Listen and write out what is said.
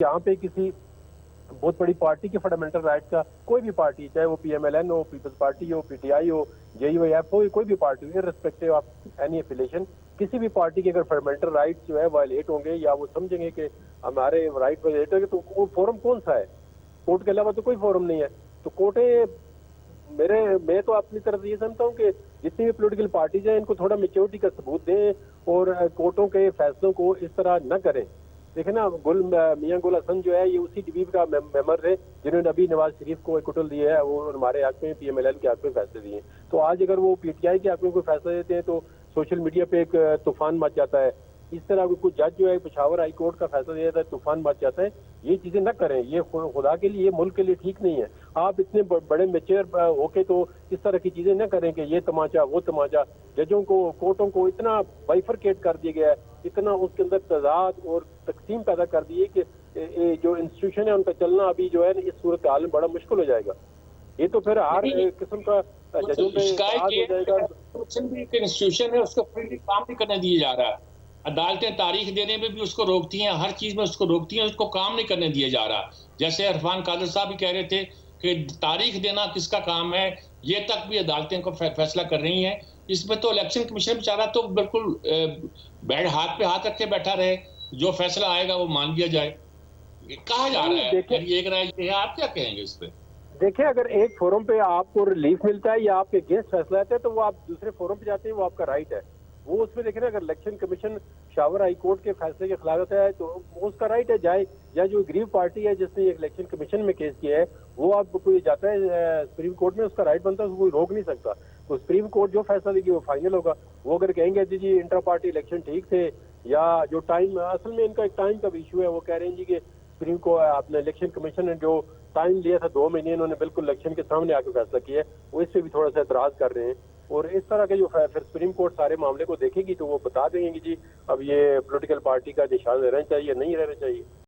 यहाँ पे किसी बहुत बड़ी पार्टी के फंडामेंटल राइट का, कोई भी पार्टी, चाहे वो पीएमएलएन हो, पीपल्स पार्टी हो, पीटीआई हो, जेयूएफ हो, कोई भी पार्टी हो, इर्रेस्पेक्टिव ऑफ एनी एफिलिएशन, किसी भी पार्टी के अगर फंडामेंटल राइट्स जो है वायलेट होंगे या वो समझेंगे कि हमारे राइट वायलेट होंगे, तो वो फोरम कौन सा है? कोर्ट के अलावा तो कोई फोरम नहीं है। तो मैं तो अपनी तरफ ये समझता हूँ कि जितनी भी पॉलिटिकल पार्टीज हैं इनको थोड़ा मेच्योरिटी का सबूत दें और कोर्टों के फैसलों को इस तरह न करें। देखे ना, मियां गुल हसन जो है ये उसी डीबी का मेंबर थे जिन्होंने अभी नवाज शरीफ को कुटल दिया है, वो हमारे हक में पीएमएलएन के हक में फैसले दिए। तो आज अगर वो पीटीआई के हक में कोई फैसला देते हैं तो सोशल मीडिया पे एक तूफान मच जाता है। इस तरह कोई जज जो है पेशावर हाई कोर्ट का फैसला दिया था, तूफान मच जाता है। ये चीजें न करें, ये खुदा के लिए, ये मुल्क के लिए ठीक नहीं है। आप इतने बड़े मेच्योर होके तो इस तरह की चीजें न करें कि ये तमाचा वो तमाचा। जजों को, कोर्टों को इतना बाइफरकेट कर दिया गया है, इतना उसके अंदर तजाद और तकसीम पैदा कर दी है कि जो इंस्टीट्यूशन है उनका चलना अभी जो है इस सूरत हाल में बड़ा मुश्किल हो जाएगा। ये तो फिर हर किस्म का जजों पे हो जाएगा। इंस्टीट्यूशन है, उसको फ्रीली काम नहीं करने दिया जा रहा है। अदालतें तारीख देने में भी उसको रोकती हैं, हर चीज में उसको रोकती हैं, उसको काम नहीं करने दिया जा रहा। जैसे इरफान कादर साहब भी कह रहे थे कि तारीख देना किसका काम है, ये तक भी अदालतें को फैसला कर रही हैं। इसमें तो इलेक्शन कमीशन बेचारा तो बिल्कुल हाथ पे हाथ रखे बैठा रहे, जो फैसला आएगा वो मान लिया जाए। कहा जा रहा है एक राय, आप क्या कहेंगे इस पे? देखिए, अगर एक फोरम पे आपको रिलीफ मिलता है या आपके अगेंस्ट फैसला आता है तो वो आप दूसरे फोरम पे जाते हैं, वो आपका राइट है। वो उसमें देखें ना, अगर election commission Peshawar high court के फैसले के खिलाफ होता है तो उसका राइट है जाए, या जो गरीब पार्टी है जिसने इलेक्शन कमीशन में केस किया है वो आप कोई जाता है सुप्रीम कोर्ट में, उसका राइट बनता है, उसको कोई रोक नहीं सकता। तो सुप्रीम कोर्ट जो फैसला देगी वो फाइनल होगा। वो अगर कहेंगे जी इंटर पार्टी इलेक्शन ठीक थे, या जो टाइम, असल में इनका एक टाइम का इशू है, वो कह रहे हैं जी कि सुप्रीम को अपने इलेक्शन कमीशन ने जो टाइम लिया था 2 महीने, इन्होंने बिल्कुल इलेक्शन के सामने आके फैसला किया है, वो इससे भी थोड़ा सा एतराज कर रहे हैं। और इस तरह के जो फिर सुप्रीम कोर्ट सारे मामले को देखेगी तो वो बता देंगे कि जी अब ये पॉलिटिकल पार्टी का निशान रहना चाहिए, नहीं रहना चाहिए।